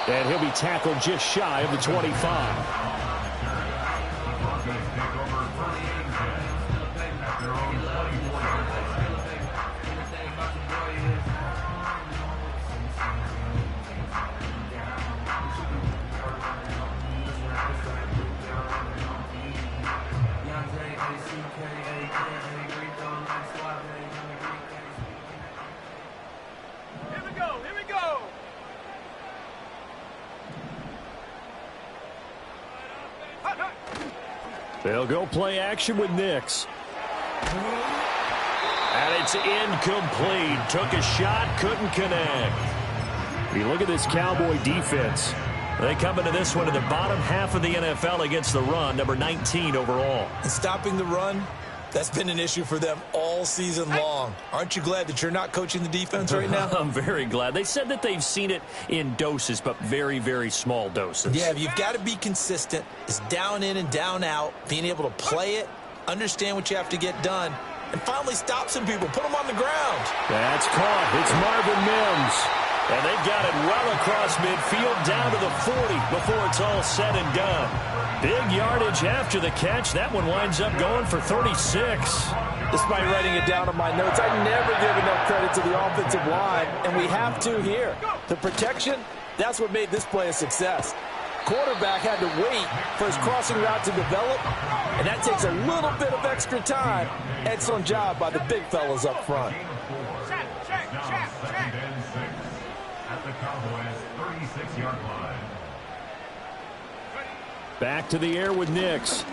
And he'll be tackled just shy of the 25. They'll go play action with Nix. And it's incomplete. Took a shot, couldn't connect. You look at this Cowboy defense. They come into this one in the bottom half of the NFL against the run, number 19 overall. And stopping the run, that's been an issue for them all season long. Aren't you glad that you're not coaching the defense right now? I'm very glad. They said that they've seen it in doses, but very, very small doses. Yeah, you've got to be consistent. It's down in and down out, being able to play it, understand what you have to get done, and finally stop some people, put them on the ground. That's caught. It's Marvin Mims. And they've got it well across midfield down to the 40 before it's all said and done. Big yardage after the catch. That one winds up going for 36. Despite writing it down on my notes, I never give enough credit to the offensive line, and we have to here. The protection, that's what made this play a success. Quarterback had to wait for his crossing route to develop, and that takes a little bit of extra time. Excellent job by the big fellas up front. At the Cowboys' 36-yard line. Back to the air with Nix.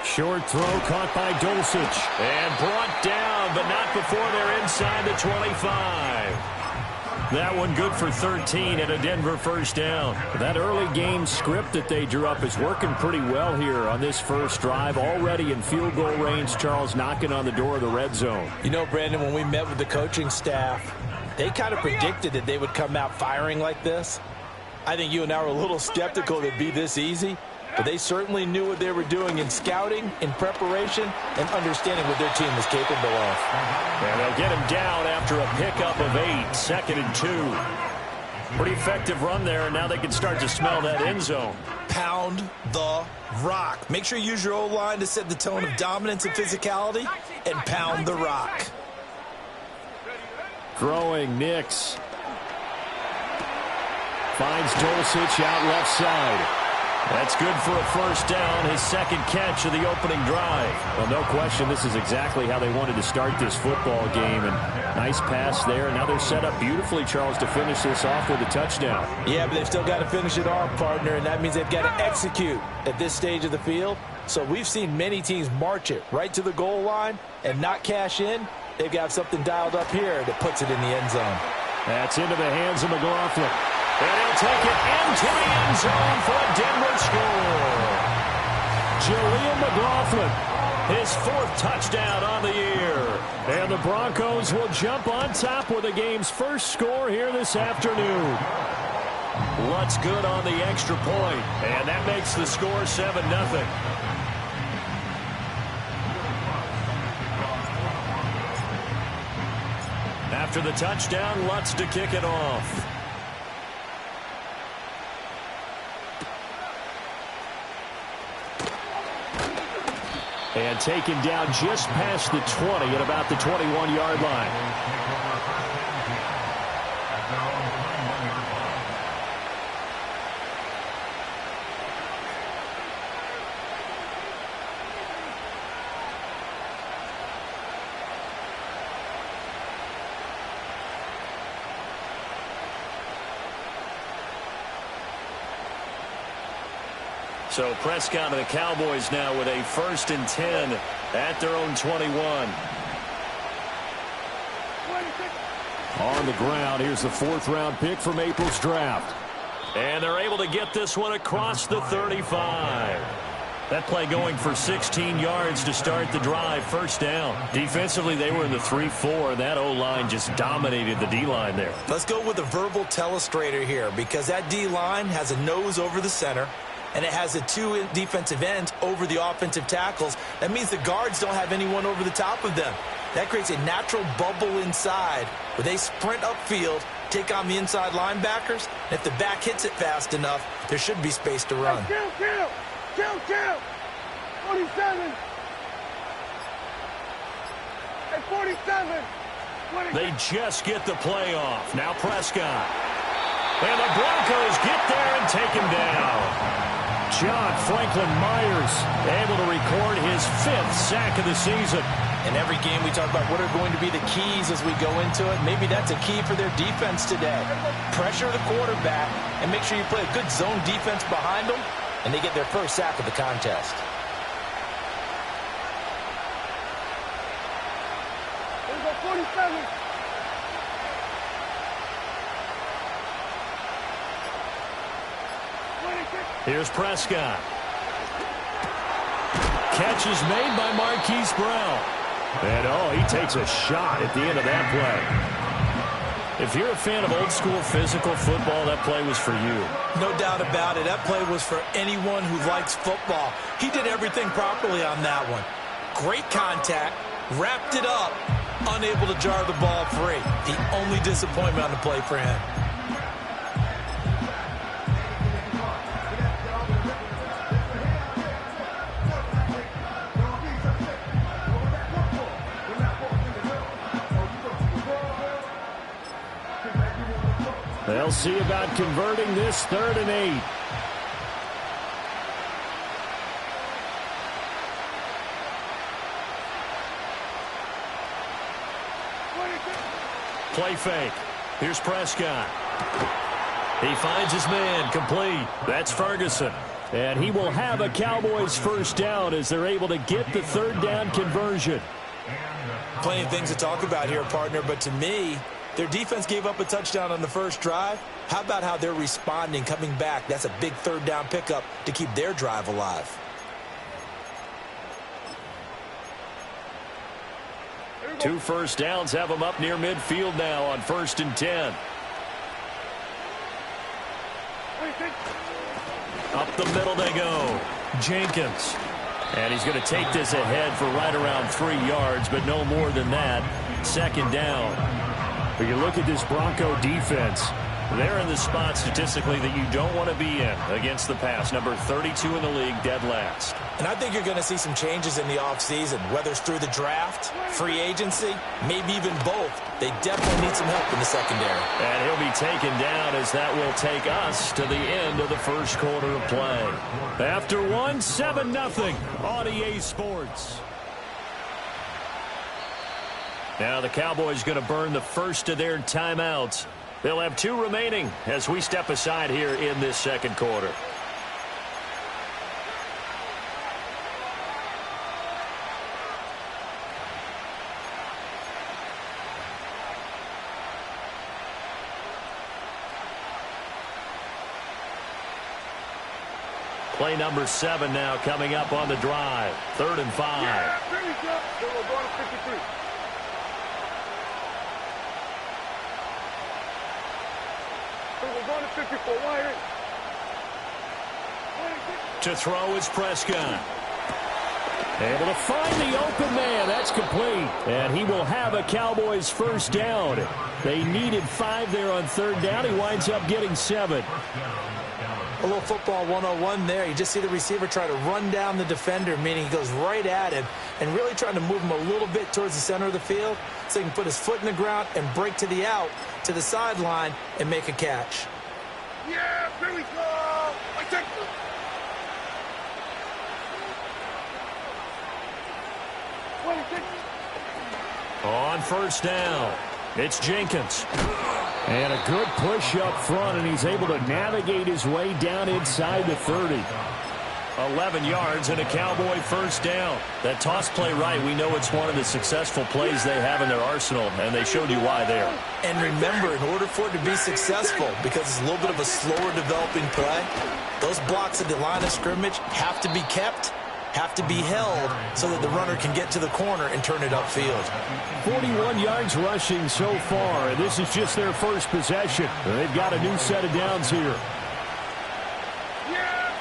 Short throw caught by Dulcich. And brought down, but not before they're inside the 25. That one good for 13 and a Denver first down. That early game script that they drew up is working pretty well here on this first drive. Already in field goal range, Charles knocking on the door of the red zone. You know, Brandon, when we met with the coaching staff, they kind of predicted that they would come out firing like this. I think you and I were a little skeptical that it'd be this easy, but they certainly knew what they were doing in scouting, in preparation, and understanding what their team was capable of. And they'll get him down after a pickup of 8, 2nd and 2. Pretty effective run there, and now they can start to smell that end zone. Pound the rock. Make sure you use your O-line to set the tone of dominance and physicality, and pound the rock. Throwing Nix. Finds Dulcich out left side. That's good for a first down, his second catch of the opening drive. Well, no question, this is exactly how they wanted to start this football game. And nice pass there. Now they're set up beautifully, Charles, to finish this off with a touchdown. Yeah, but they've still got to finish it off, partner, and that means they've got to execute at this stage of the field. So we've seen many teams march it right to the goal line and not cash in. They've got something dialed up here that puts it in the end zone. That's into the hands of McLaughlin. And he'll take it into the end zone for a Denver score. Jaleel McLaughlin, his 4th touchdown on the year. And the Broncos will jump on top with the game's first score here this afternoon. Lutz good on the extra point, and that makes the score 7-0. After the touchdown, Lutz to kick it off. And taken down just past the 20 at about the 21-yard line. So Prescott and the Cowboys now with a 1st and 10 at their own 21. On the ground, here's the 4th-round pick from April's draft. And they're able to get this one across the 35. That play going for 16 yards to start the drive, first down. Defensively, they were in the 3-4. That O-line just dominated the D-line there. Let's go with a verbal telestrator here, because that D-line has a nose over the center, and it has the 2 defensive ends over the offensive tackles. That means the guards don't have anyone over the top of them. That creates a natural bubble inside where they sprint upfield take on the inside linebackers. And if the back hits it fast enough, there should be space to run. Kill! 47! At 47! They just get the play off. Now Prescott. And the Broncos get there and take him down. John Franklin Myers able to record his 5th sack of the season. In every game we talk about what are going to be the keys as we go into it. Maybe that's a key for their defense today. Pressure the quarterback and make sure you play a good zone defense behind them, and they get their first sack of the contest. There we go, 47. Here's Prescott. Catch is made by Marquise Brown. And, he takes a shot at the end of that play. If you're a fan of old-school physical football, that play was for you. No doubt about it. That play was for anyone who likes football. He did everything properly on that one. Great contact, wrapped it up, unable to jar the ball free. The only disappointment on the play for him. They'll see about converting this 3rd and 8. Play fake. Here's Prescott. He finds his man, complete. That's Ferguson. And he will have a Cowboys first down as they're able to get the 3rd down conversion. Plenty of things to talk about here, partner, but to me, their defense gave up a touchdown on the first drive. How about how they're responding, coming back? That's a big 3rd down pickup to keep their drive alive. Two first downs have them up near midfield now on 1st and 10. Up the middle they go. Jenkins. And he's going to take this ahead for right around 3 yards, but no more than that. 2nd down. But you look at this Bronco defense. They're in the spot statistically that you don't want to be in against the pass. Number 32 in the league, dead last. And I think you're going to see some changes in the offseason, whether it's through the draft, free agency, maybe even both. They definitely need some help in the secondary. And he'll be taken down as that will take us to the end of the first quarter of play. After 1, 7-0 on EA Sports. Now the Cowboys going to burn the first of their timeouts. They'll have 2 remaining as we step aside here in this second quarter. Play number 7 now coming up on the drive. 3rd and 5. Yeah, there we go. We're going to 53. We're going to 54. Wire. To throw is Prescott. Able to find the open man. That's complete. And he will have a Cowboys first down. They needed 5 there on 3rd down. He winds up getting 7. A little football 101 there. You just see the receiver try to run down the defender, meaning he goes right at him and really trying to move him a little bit towards the center of the field so he can put his foot in the ground and break to the out, to the sideline, and make a catch. Yeah, here we go. I take it. On 1st down, it's Jenkins. And a good push up front, and he's able to navigate his way down inside the 30. 11 yards and a Cowboy first down. That toss play right, we know it's one of the successful plays they have in their arsenal, and they showed you why there. And remember, in order for it to be successful, because it's a little bit of a slower developing play, those blocks at the line of scrimmage have to be kept, have to be held so that the runner can get to the corner and turn it upfield. 41 yards rushing so far, and this is just their first possession. They've got a new set of downs here.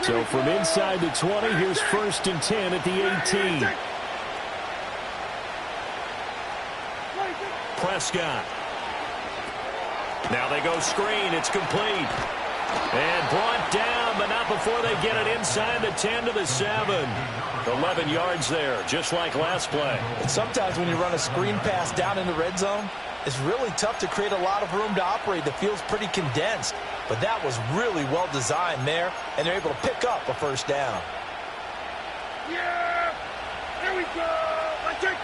So from inside the 20, here's 1st and 10 at the 18. Prescott. Now they go screen. It's complete. And brought down, but not before they get it inside the 10 to the 7. 11 yards there, just like last play. And sometimes when you run a screen pass down in the red zone, it's really tough to create a lot of room to operate. The field's pretty condensed. But that was really well designed there, and they're able to pick up a first down. Yeah! There we go! I take...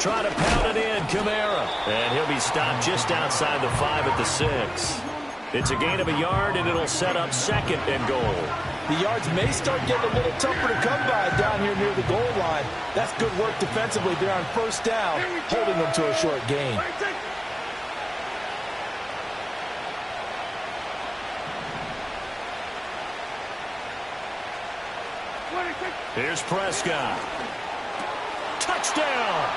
Try to pound it in, Kamara. And he'll be stopped just outside the 5 at the 6. It's a gain of a yard, and it'll set up 2nd and goal. The yards may start getting a little tougher to come by down here near the goal line. That's good work defensively there on first down, holding them to a short gain. Here's Prescott. Touchdown!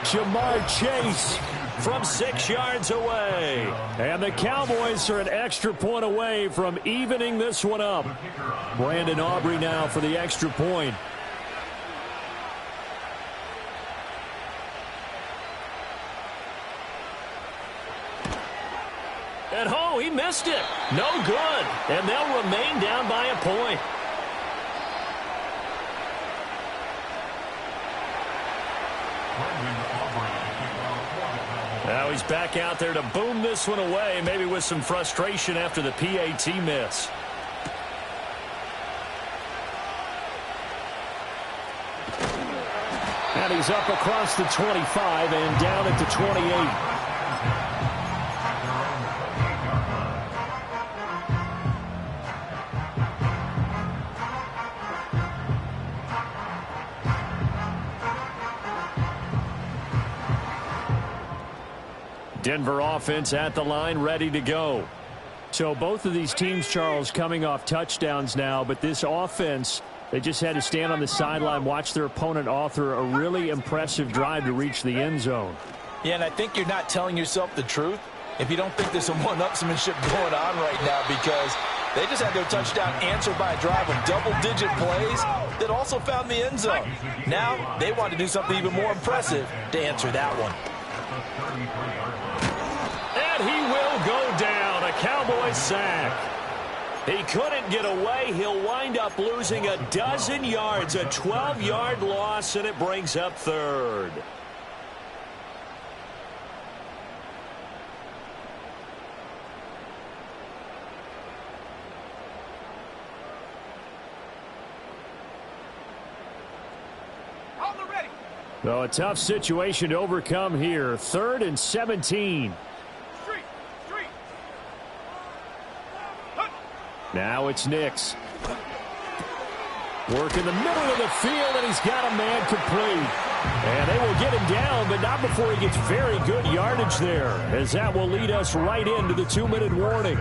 Jamar Chase from 6 yards away. And the Cowboys are an extra point away from evening this one up. Brandon Aubrey now for the extra point. And oh, he missed it. No good. And they'll remain down by a point. Now he's back out there to boom this one away, maybe with some frustration after the PAT miss. And he's up across the 25 and down at the 28. Denver offense at the line, ready to go. So both of these teams, Charles, coming off touchdowns now, but this offense, they just had to stand on the sideline, watch their opponent author a really impressive drive to reach the end zone. Yeah, and I think you're not telling yourself the truth if you don't think there's some one-upsmanship going on right now, because they just had their touchdown answered by a drive of double-digit plays that also found the end zone. Now they want to do something even more impressive to answer that one. And he will go down, a Cowboys sack. He couldn't get away. He'll wind up losing a dozen yards, a 12-yard loss, and it brings up 3rd. So a tough situation to overcome here. 3rd and 17. Now it's Nix. Work in the middle of the field, and he's got a man complete. And they will get him down, but not before he gets very good yardage there, as that will lead us right into the 2-minute warning.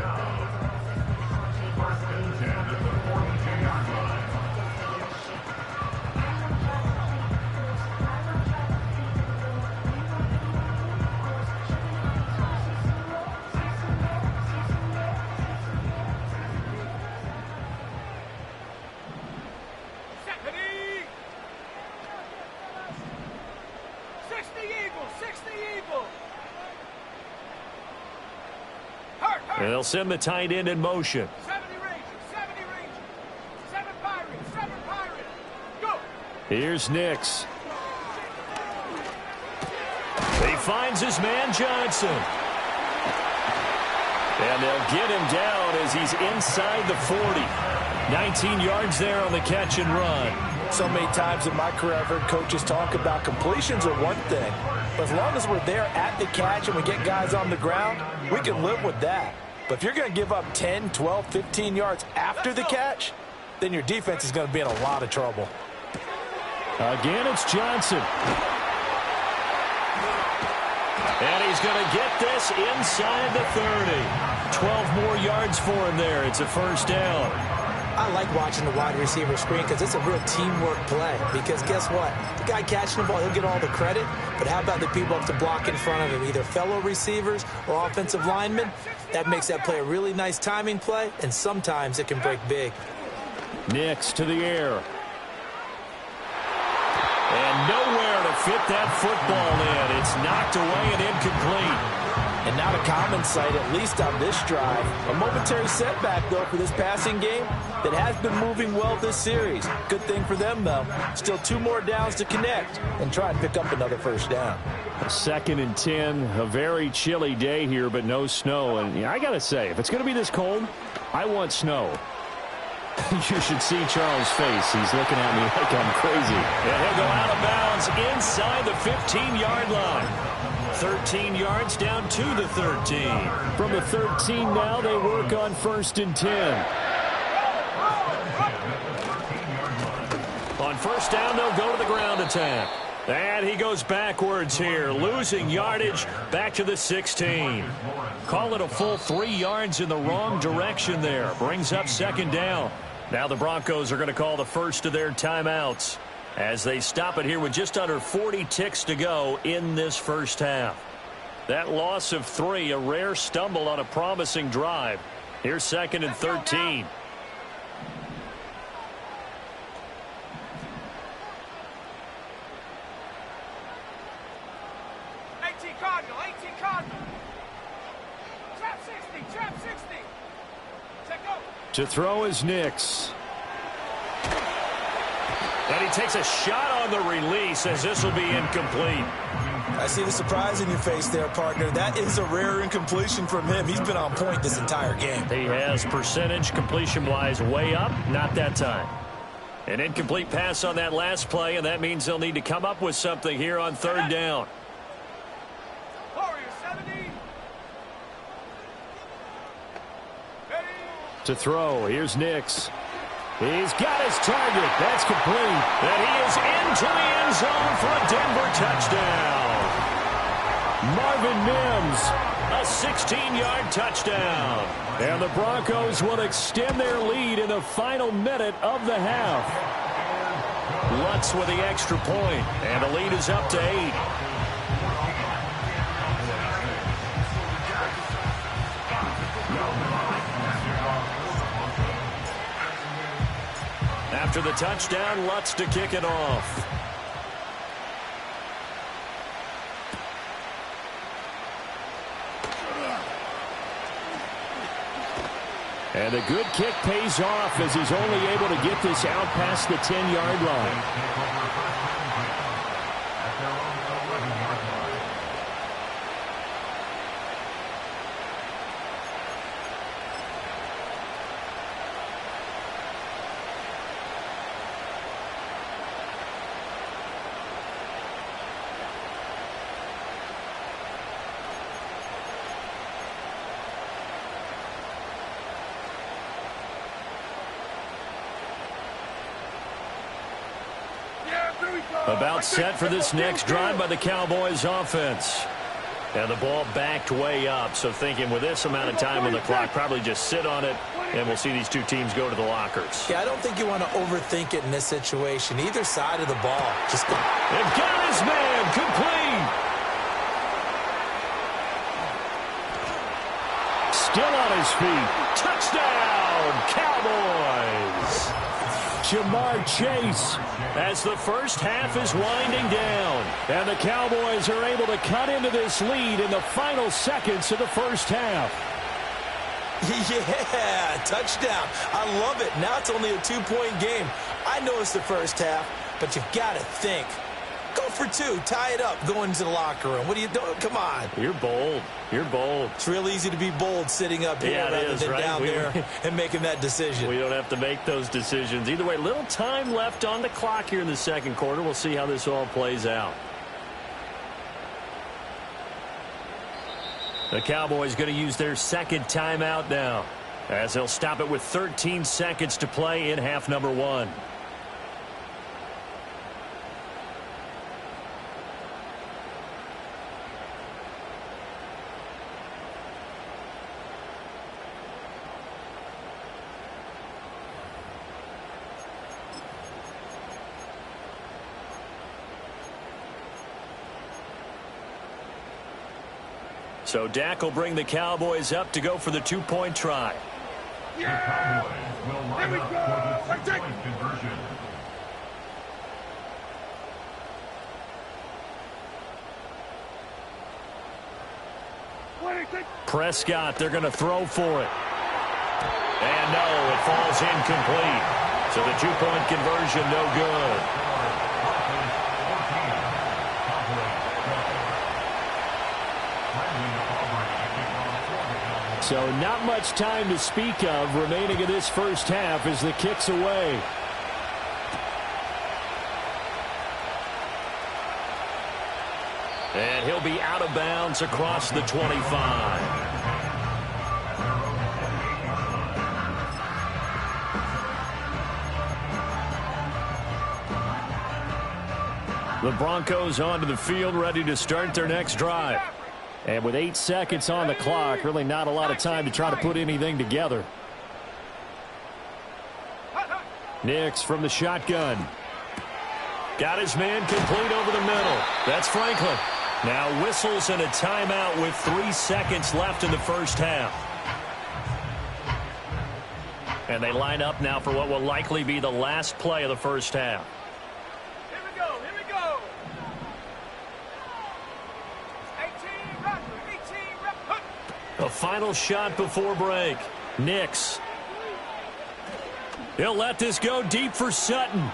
They'll send the tight end in motion. 70 Rangers, 7 Pirates, go! Here's Nix. He finds his man Johnson. And they'll get him down as he's inside the 40. 19 yards there on the catch and run. So many times in my career I've heard coaches talk about completions are one thing. But as long as we're there at the catch and we get guys on the ground, we can live with that. But if you're going to give up 10, 12, 15 yards after the catch, then your defense is going to be in a lot of trouble. Again, it's Johnson. And he's going to get this inside the 30. 12 more yards for him there. It's a first down. I like watching the wide receiver screen because it's a real teamwork play. Because guess what? The guy catching the ball, he'll get all the credit. But how about the people up to block in front of him, either fellow receivers or offensive linemen? That makes that play a really nice timing play, and sometimes it can break big. Nix to the air. And nowhere to fit that football in. It's knocked away and incomplete. And not a common sight, at least on this drive. A momentary setback, though, for this passing game that has been moving well this series. Good thing for them, though. Still 2 more downs to connect and try and pick up another first down. 2nd and 10, a very chilly day here, but no snow. And I got to say, if it's going to be this cold, I want snow. You should see Charles' face. He's looking at me like I'm crazy. And he'll go out of bounds inside the 15-yard line. 13 yards down to the 13. From the 13 now, they work on 1st and 10. On 1st down, they'll go to the ground attack. And he goes backwards here, losing yardage back to the 16. Call it a full 3 yards in the wrong direction there. Brings up 2nd down. Now the Broncos are going to call the first of their timeouts as they stop it here with just under 40 ticks to go in this first half. That loss of 3, a rare stumble on a promising drive. Here's 2nd and 13. To throw is Nix. And he takes a shot on the release as this will be incomplete. I see the surprise in your face there, partner. That is a rare incompletion from him. He's been on point this entire game. He has percentage completion-wise way up, not that time. An incomplete pass on that last play, and that means they'll need to come up with something here on 3rd down. To throw, here's Nix. He's got his target. That's complete. And he is into the end zone for a Denver touchdown. Marvin Mims, a 16-yard touchdown. And the Broncos will extend their lead in the final minute of the half. Lutz with the extra point, and the lead is up to 8. After the touchdown, Lutz to kick it off. And a good kick pays off as he's only able to get this out past the 10-yard line. About set for this next drive by the Cowboys offense. And the ball backed way up, so thinking with this amount of time on the clock, probably just sit on it, and we'll see these two teams go to the lockers. Yeah, I don't think you want to overthink it in this situation. Either side of the ball. Just go. They've got his man complete. Still on his feet. Touchdown, Cowboys. Jamar Chase as the first half is winding down. And the Cowboys are able to cut into this lead in the final seconds of the first half. Yeah, touchdown. I love it. Now it's only a 2-point game. I know it's the first half, but you've got to think. Go for 2. Tie it up. Go into the locker room. What are you doing? Come on. You're bold. You're bold. It's real easy to be bold sitting up here rather than right? down there and making that decision. We don't have to make those decisions. Either way, little time left on the clock here in the second quarter. We'll see how this all plays out. The Cowboys going to use their second timeout now as they'll stop it with 13 seconds to play in half number 1. So Dak will bring the Cowboys up to go for the 2-point try. Yeah! Here we go! Prescott, they're going to throw for it. And no, it falls incomplete. So the two-point conversion, no good. So not much time to speak of remaining in this first half as the kick's away. And he'll be out of bounds across the 25. The Broncos onto the field, ready to start their next drive. And with 8 seconds on the clock, really not a lot of time to try to put anything together. Nix from the shotgun. Got his man complete over the middle. That's Franklin. Now whistles and a timeout with 3 seconds left in the first half. And they line up now for what will likely be the last play of the first half. Here we go. Here we go. 18 rep. A final shot before break. Nix. He'll let this go deep for Sutton.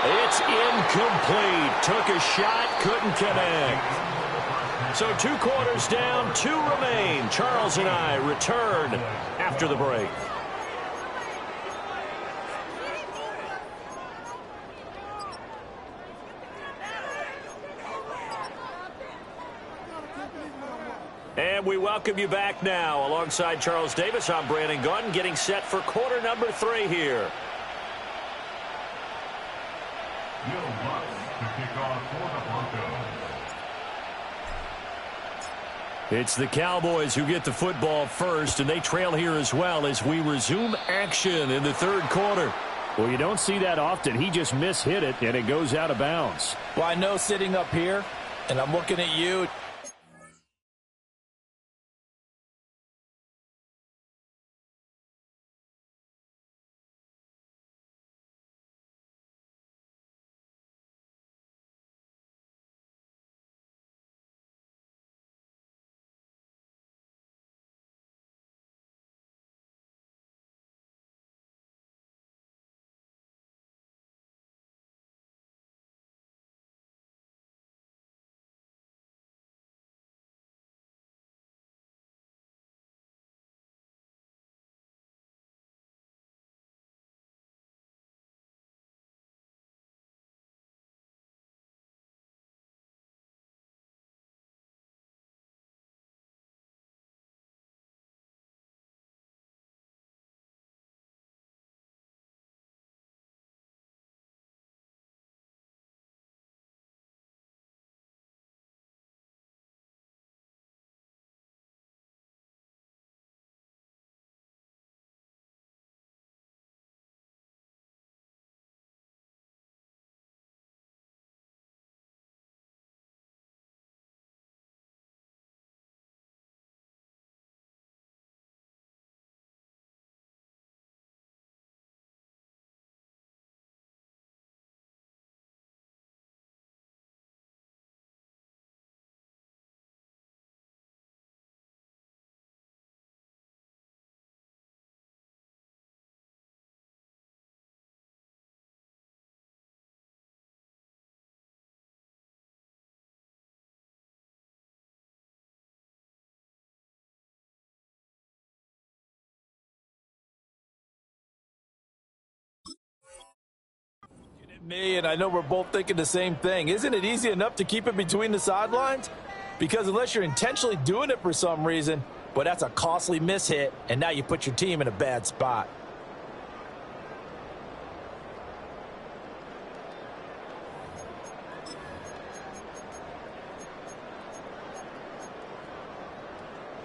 It's incomplete. Took a shot, couldn't connect. So 2 quarters down, 2 remain. Charles and I return after the break. And we welcome you back now. Alongside Charles Davis, I'm Brandon Gaudin, getting set for quarter number 3 here. It's the Cowboys who get the football first, and they trail here as well as we resume action in the third quarter. Well, you don't see that often. He just mishit it, and it goes out of bounds. Well, I know sitting up here, and I'm looking at you. Me, and I know we're both thinking the same thing. Isn't it easy enough to keep it between the sidelines? Because unless you're intentionally doing it for some reason, but that's a costly mishit, and now you put your team in a bad spot.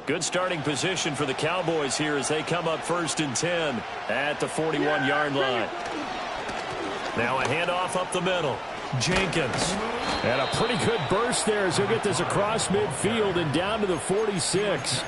Good starting position for the Cowboys here as they come up 1st and 10 at the 41-yard line. Now a handoff up the middle. Jenkins. And a pretty good burst there as he'll get this across midfield and down to the 46.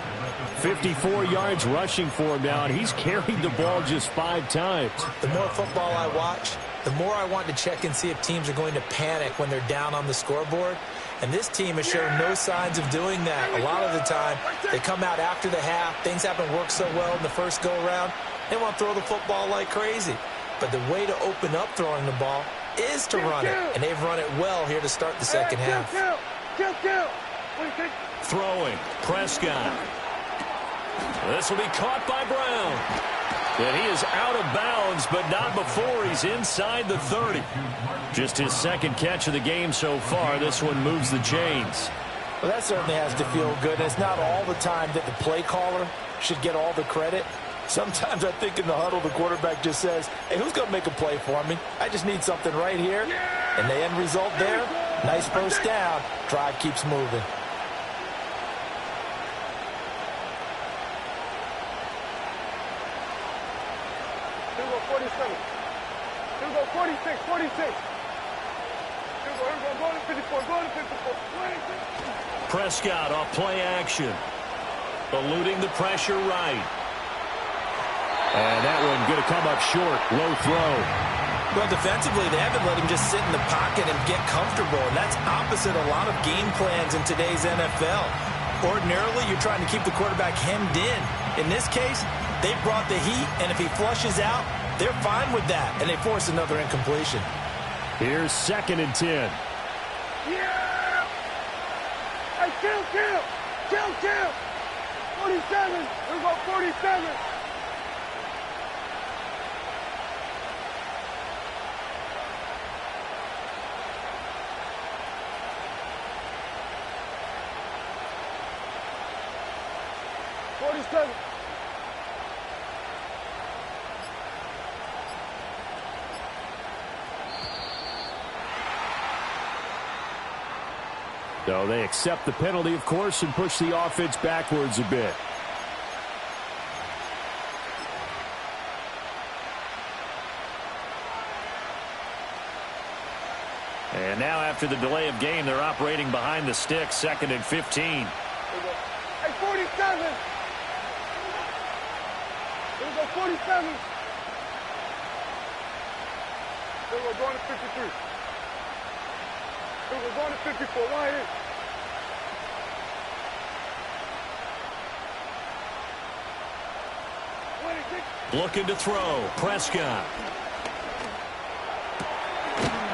54 yards rushing for him now, and he's carried the ball just 5 times. The more football I watch, the more I want to check and see if teams are going to panic when they're down on the scoreboard. And this team has shown no signs of doing that. A lot of the time, they come out after the half. Things haven't worked so well in the first go-around. They want to throw the football like crazy. But the way to open up throwing the ball is to run it. And they've run it well here to start the second half. Throwing, Prescott. This will be caught by Brown. And he is out of bounds, but not before he's inside the 30. Just his second catch of the game so far. This one moves the chains. Well, that certainly has to feel good. It's not all the time that the play caller should get all the credit. Sometimes I think in the huddle, the quarterback just says, hey, who's going to make a play for me? I just need something right here. And the end result there, nice first down. Drive keeps moving. Here we go, 47. Here we go, 46, 46. Here we go, go to 54, go to 54. Prescott off play action. Eluding the pressure right. And that one going to come up short. Low throw. Well, defensively, they haven't let him just sit in the pocket and get comfortable. And that's opposite a lot of game plans in today's NFL. Ordinarily, you're trying to keep the quarterback hemmed in. In this case, they brought the heat, and if he flushes out, they're fine with that, and they force another incompletion. Here's 2nd and 10. Yeah! Hey, kill! 47. Here we go, 47. So they accept the penalty, of course, and push the offense backwards a bit. And now after the delay of game, they're operating behind the sticks, 2nd and 15. Hey, 47. Here we go, 47. Here we go, going to 53. Here we go, going to 54. Line in. Looking to throw. Prescott.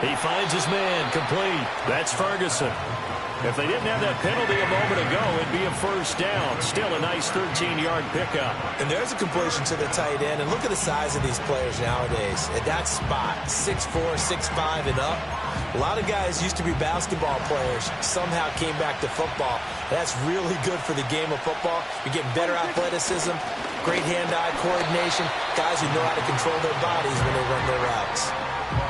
He finds his man. Complete. That's Ferguson. If they didn't have that penalty a moment ago, it'd be a first down. Still a nice 13-yard pickup. And there's a completion to the tight end. And look at the size of these players nowadays. At that spot, 6'4", 6'5", and up. A lot of guys used to be basketball players, somehow came back to football. That's really good for the game of football. You're getting better athleticism, great hand-eye coordination, guys who know how to control their bodies when they run their routes.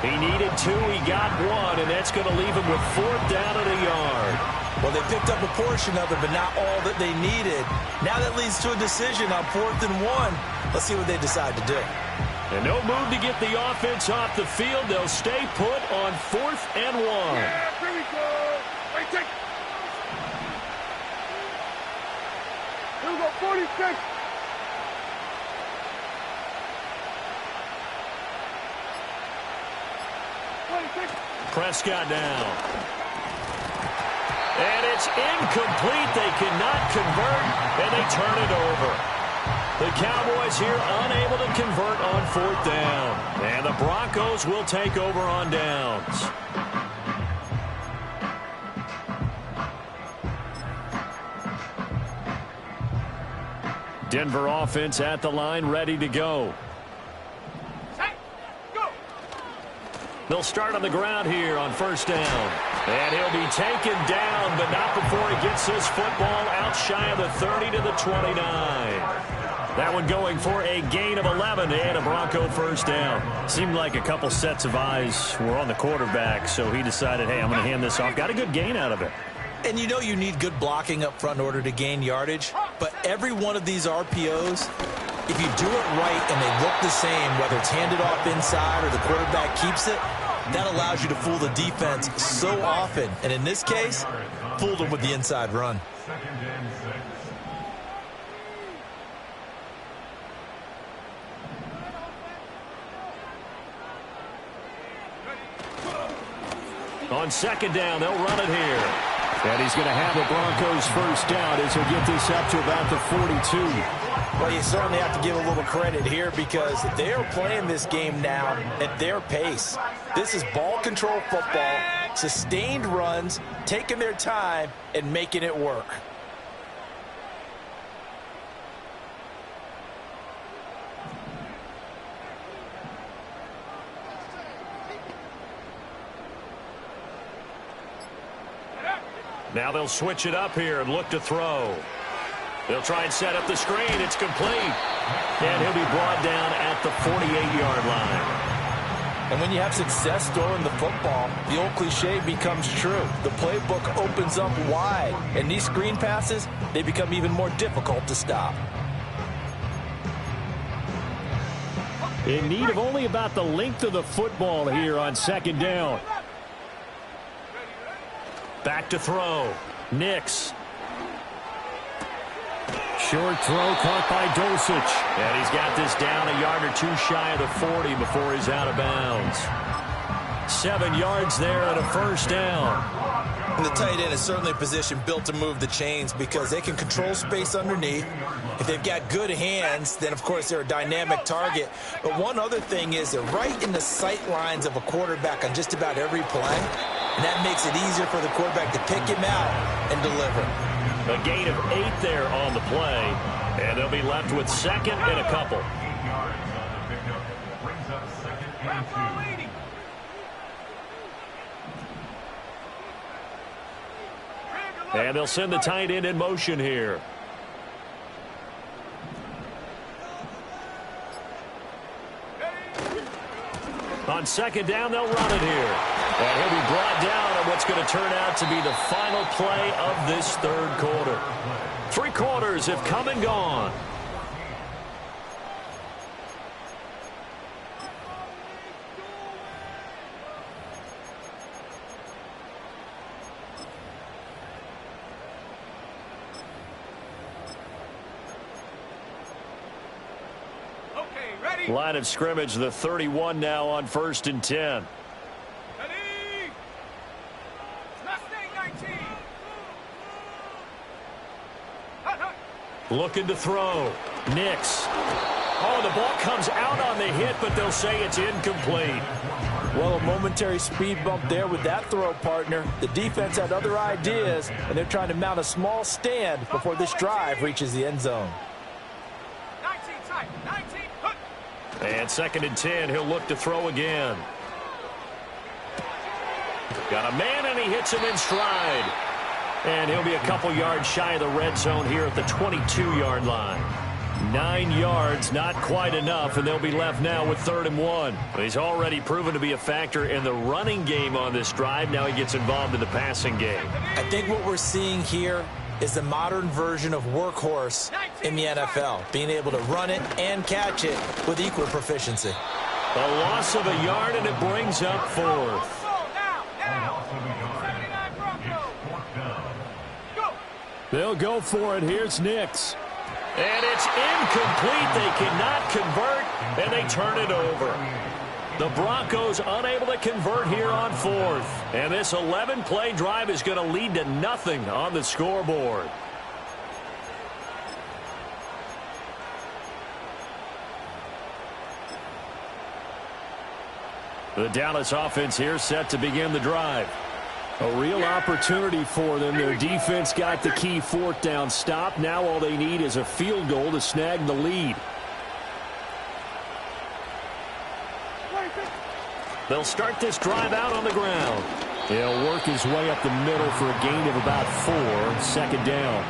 He needed 2, he got 1, and that's going to leave him with 4th down at a yard. Well, they picked up a portion of it, but not all that they needed. Now that leads to a decision on 4th and 1. Let's see what they decide to do. And no move to get the offense off the field. They'll stay put on 4th and 1. Yeah, here we go. Wait, take. Here we go, 46. Prescott down. And it's incomplete. They cannot convert, and they turn it over. The Cowboys here unable to convert on 4th down. And the Broncos will take over on downs. Denver offense at the line, ready to go. They'll start on the ground here on 1st down. And he'll be taken down, but not before he gets his football out shy of the 30 to the 29. That one going for a gain of 11 and a Bronco 1st down. Seemed like a couple sets of eyes were on the quarterback, so he decided, hey, I'm going to hand this off. Got a good gain out of it. And you know you need good blocking up front in order to gain yardage, but every one of these RPOs, if you do it right and they look the same, whether it's handed off inside or the quarterback keeps it, that allows you to fool the defense so often. And in this case, fooled them with the inside run. On 2nd down, they'll run it here. And he's going to have the Broncos first down as he'll get this up to about the 42. Well, you certainly have to give a little credit here because they are playing this game now at their pace. This is ball control football, sustained runs, taking their time, and making it work. Now they'll switch it up here and look to throw. They'll try and set up the screen. It's complete. And he'll be brought down at the 48-yard line. And when you have success throwing the football, the old cliche becomes true. The playbook opens up wide. And these screen passes, they become even more difficult to stop. In need of only about the length of the football here on second down. Back to throw. Nix. Short throw caught by Dulcich. And he's got this down a yard or two shy of the 40 before he's out of bounds. 7 yards there and a first down. And the tight end is certainly a position built to move the chains because they can control space underneath. If they've got good hands, then of course they're a dynamic target. But one other thing is they're right in the sight lines of a quarterback on just about every play. And that makes it easier for the quarterback to pick him out and deliver. A gain of 8 there on the play. And they'll be left with second and a couple. 8 yards on the pickup. Brings up second and 2. And they'll send the tight end in motion here. On second down, they'll run it here. And he'll be brought down on what's going to turn out to be the final play of this third quarter. 3 quarters have come and gone. Line of scrimmage, the 31 now on 1st and 10. Ready? Last thing, 19. Looking to throw. Nix. Oh, the ball comes out on the hit, but they'll say it's incomplete. Well, a momentary speed bump there with that throw, partner. The defense had other ideas, and they're trying to mount a small stand before this drive reaches the end zone. 19 tight, 19. And 2nd and 10, he'll look to throw again. Got a man, and he hits him in stride. And he'll be a couple yards shy of the red zone here at the 22-yard line. 9 yards, not quite enough, and they'll be left now with 3rd and 1. He's already proven to be a factor in the running game on this drive. Now he gets involved in the passing game. I think what we're seeing here is the modern version of workhorse in the NFL, being able to run it and catch it with equal proficiency. A loss of a yard, and it brings up 4th. They'll go for it. Here's Nix. And it's incomplete. They cannot convert, and they turn it over. The Broncos unable to convert here on 4th. And this 11-play drive is going to lead to nothing on the scoreboard. The Dallas offense here set to begin the drive. A real opportunity for them. Their defense got the key 4th down stop. Now all they need is a field goal to snag the lead. They'll start this drive out on the ground. He'll work his way up the middle for a gain of about 4. 2nd down.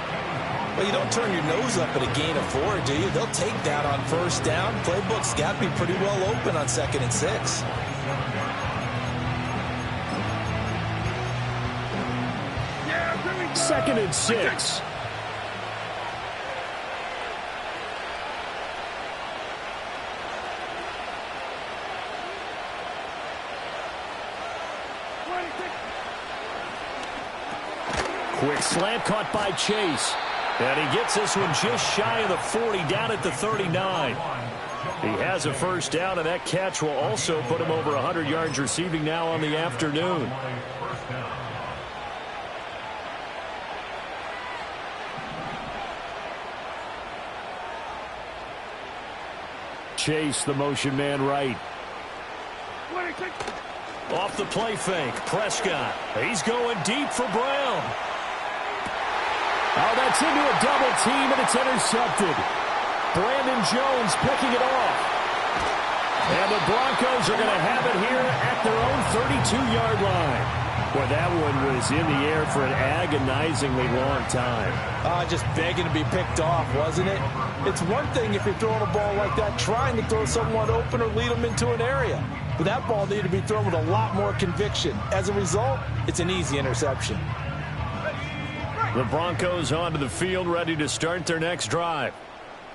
Well, you don't turn your nose up at a gain of 4, do you? They'll take that on 1st down. Playbook's got to be pretty well open on 2nd and 6. Second and 6. Quick slant caught by Chase. And he gets this one just shy of the 40, down at the 39. He has a first down, and that catch will also put him over 100 yards receiving now on the afternoon. chase the motion man right. Off the play fake, Prescott. He's going deep for Brown. Oh, that's into a double team, and it's intercepted. Brandon Jones picking it off. And the Broncos are going to have it here at their own 32-yard line. Well, that one was in the air for an agonizingly long time. Just begging to be picked off, wasn't it? It's one thing if you're throwing a ball like that, trying to throw someone open or lead them into an area. But that ball needed to be thrown with a lot more conviction. As a result, it's an easy interception. The Broncos onto the field, ready to start their next drive.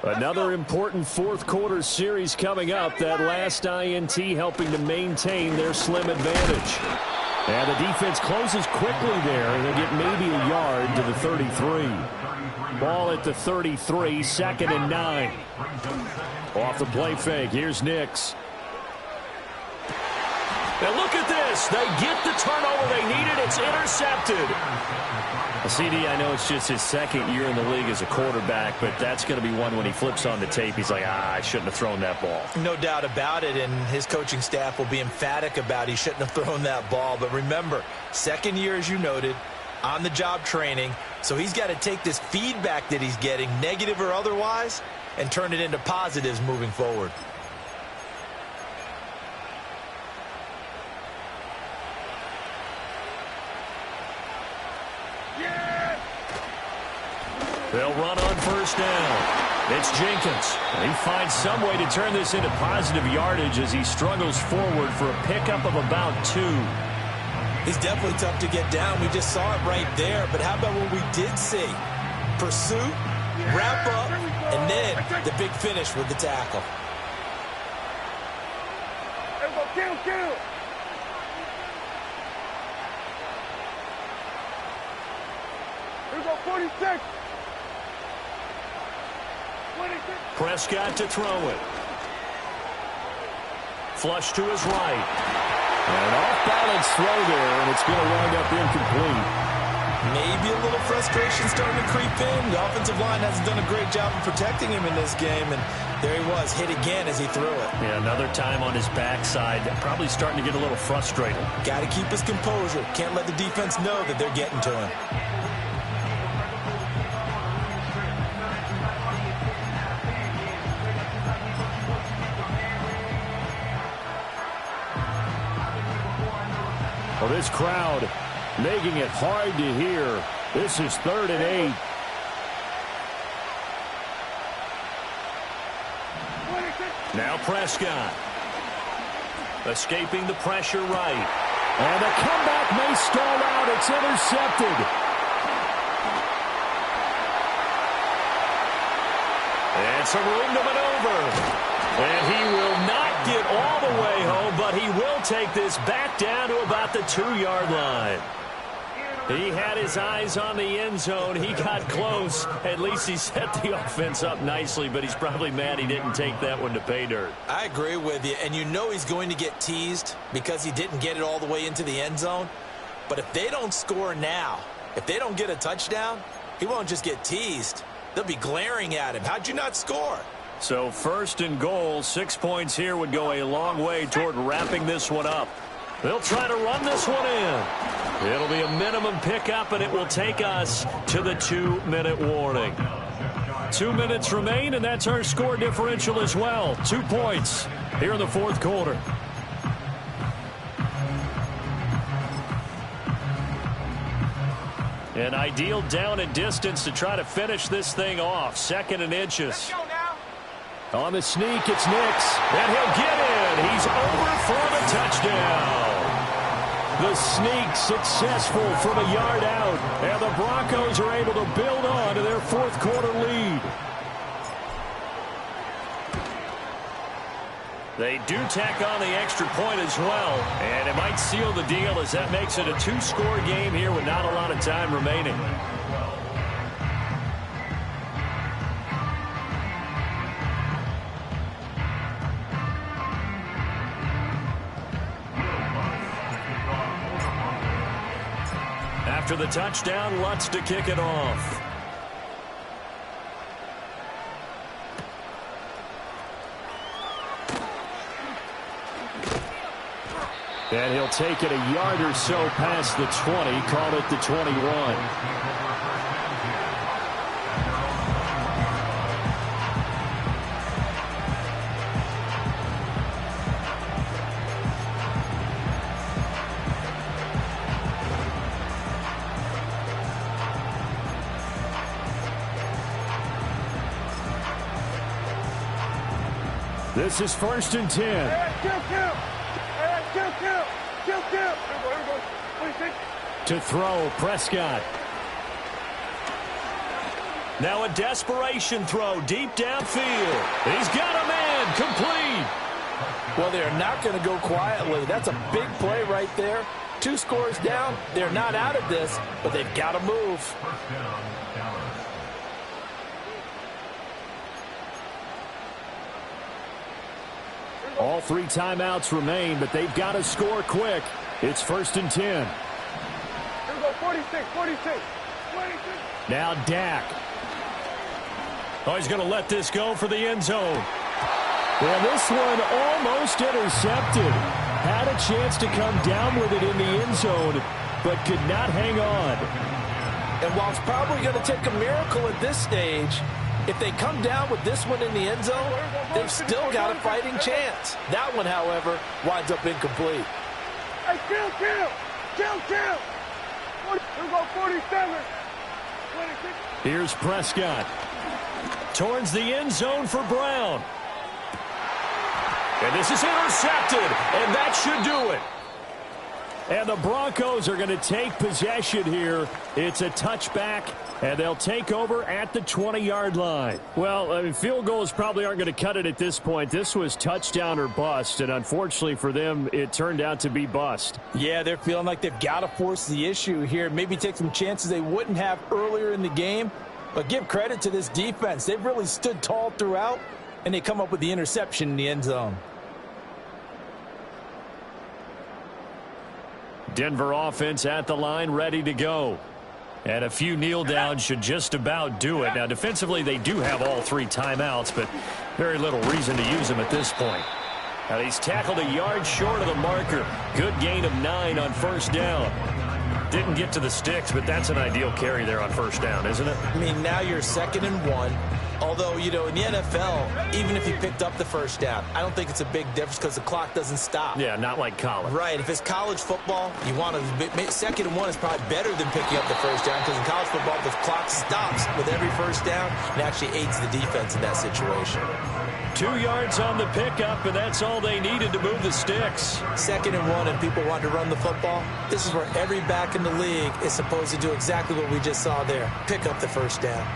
Another important fourth-quarter series coming up. That last INT helping to maintain their slim advantage. And the defense closes quickly there, and they get maybe a yard to the 33. Ball at the 33, 2nd and 9. Off the play fake, here's Nix. And look at this. They get the turnover they needed. It's intercepted. CD, I know it's just his second year in the league as a quarterback, but that's going to be one when he flips on the tape. He's like, I shouldn't have thrown that ball. No doubt about it, and his coaching staff will be emphatic about he shouldn't have thrown that ball. But remember, second year, as you noted, on-the-job training, so he's got to take this feedback that he's getting, negative or otherwise, and turn it into positives moving forward. They'll run on first down. It's Jenkins. He finds some way to turn this into positive yardage as he struggles forward for a pickup of about 2. He's definitely tough to get down. We just saw it right there. But how about what we did see? Pursuit, wrap up, and then the big finish with the tackle. Kill. Here we go, 46. Prescott to throw it. Flush to his right. And an off-balance throw there, and it's going to wind up incomplete. Maybe a little frustration starting to creep in. The offensive line hasn't done a great job of protecting him in this game, and there he was, hit again as he threw it. Yeah, another time on his backside, probably starting to get a little frustrated. Got to keep his composure. Can't let the defense know that they're getting to him. Well, this crowd making it hard to hear. This is 3rd and 8. Now Prescott. Escaping the pressure right. And the comeback may stall out. It's intercepted. And some room to maneuver. And he will not get all the way home, but he will take this back down to about the 2-yard line. He had his eyes on the end zone. He got close. At least he set the offense up nicely, but he's probably mad he didn't take that one to pay dirt. I agree with you, and you know he's going to get teased because he didn't get it all the way into the end zone. But if they don't score now, if they don't get a touchdown, he won't just get teased. They'll be glaring at him. How'd you not score? So 1st and goal, 6 points here would go a long way toward wrapping this one up. They'll try to run this one in. It'll be a minimum pickup, and it will take us to the 2-minute warning. 2 minutes remain, and that's our score differential as well. 2 points here in the 4th quarter. An ideal down and distance to try to finish this thing off. 2nd and inches. On the sneak, it's Nix. And he'll get in. He's over for the touchdown. The sneak successful from a yard out. And the Broncos are able to build on to their 4th quarter lead. They do tack on the extra point as well. And it might seal the deal as that makes it a 2-score game here with not a lot of time remaining. After the touchdown, Lutz to kick it off. And he'll take it a yard or so past the 20, call it the 21. This is 1st and 10. To throw, Prescott. Now a desperation throw deep downfield. He's got a man, complete. Well, they're not going to go quietly. That's a big play right there. 2 scores down. They're not out of this, but they've got to move. All 3 timeouts remain, but they've got to score quick. It's 1st and 10. Here we go, 46. Now Dak. Oh, he's going to let this go for the end zone. Well, this one almost intercepted. Had a chance to come down with it in the end zone, but could not hang on. And while it's probably going to take a miracle at this stage, if they come down with this one in the end zone, they've still got a fighting chance. That one, however, winds up incomplete. Hey, kill. Here we go, 47. 26. Here's Prescott. Towards the end zone for Brown. And this is intercepted, and that should do it. And the Broncos are going to take possession here. It's a touchback, and they'll take over at the 20-yard line. Well, I mean, field goals probably aren't going to cut it at this point. This was touchdown or bust, and unfortunately for them, it turned out to be bust. Yeah, they're feeling like they've got to force the issue here. Maybe take some chances they wouldn't have earlier in the game. But give credit to this defense. They've really stood tall throughout, and they come up with the interception in the end zone. Denver offense at the line, ready to go. And a few kneel downs should just about do it. Now, defensively, they do have all 3 timeouts, but very little reason to use them at this point. Now, he's tackled a yard short of the marker. Good gain of 9 on 1st down. Didn't get to the sticks, but that's an ideal carry there on 1st down, isn't it? I mean, now you're 2nd and 1. Although, you know, in the NFL, even if you picked up the 1st down, I don't think it's a big difference because the clock doesn't stop. Yeah, not like college. Right. If it's college football, you want to 2nd and 1 is probably better than picking up the 1st down because in college football, the clock stops with every 1st down and actually aids the defense in that situation. 2 yards on the pickup, and that's all they needed to move the sticks. 2nd and 1, and people want to run the football. This is where every back in the league is supposed to do exactly what we just saw there. Pick up the 1st down.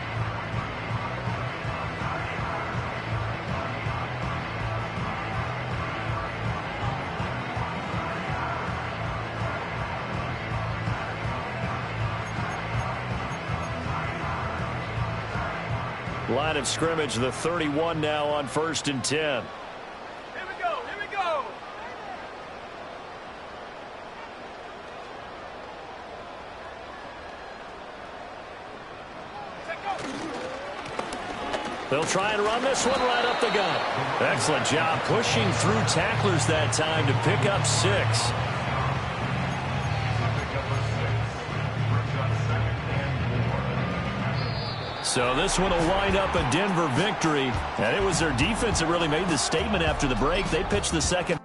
Line of scrimmage, the 31 now on 1st and 10. Here we go. They'll try and run this one right up the gut. Excellent job pushing through tacklers that time to pick up 6. So this one will wind up a Denver victory. And it was their defense that really made the statement after the break. They pitched the second